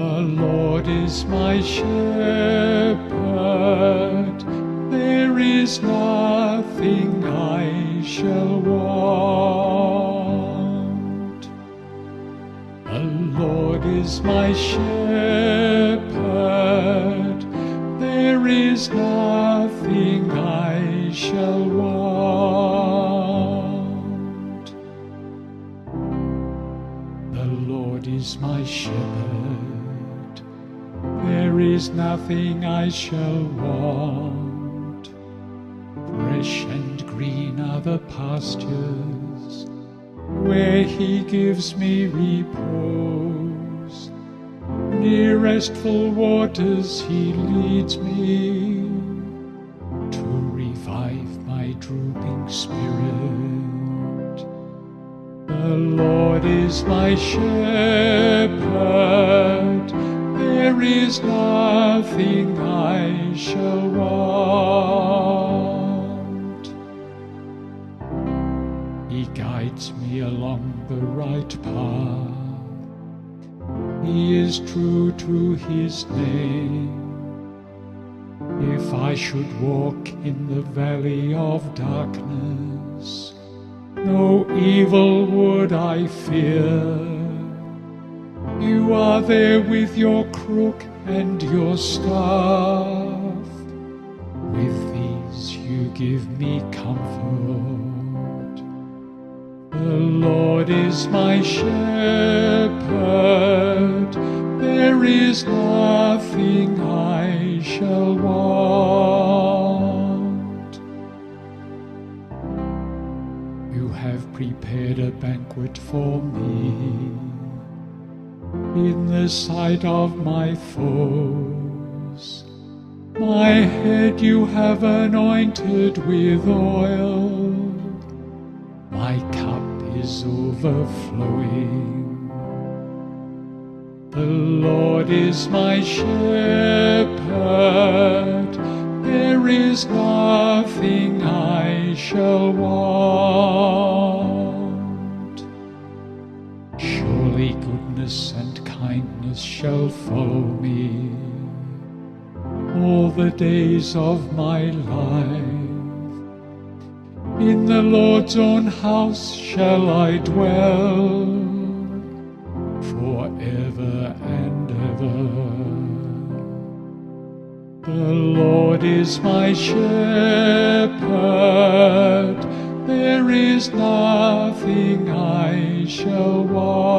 The Lord is my shepherd, there is nothing I shall want. The Lord is my shepherd, there is nothing I shall want. The Lord is my shepherd, there is nothing I shall want. Fresh and green are the pastures, where he gives me repose. Near restful waters he leads me, to revive my drooping spirit. The Lord is my shepherd, there is nothing I shall want. He guides me along the right path, he is true to his name. If I should walk in the valley of darkness, no evil would I fear. You are there with your crook and your staff. With these you give me comfort. The Lord is my shepherd, there is nothing I shall want. You have prepared a banquet for me in the sight of my foes. My head you have anointed with oil, my cup is overflowing. The Lord is my shepherd, there is nothing I shall want. Surely goodness and kindness shall follow me all the days of my life. In the Lord's own house shall I dwell forever and ever. The Lord is my shepherd, there is nothing I shall want.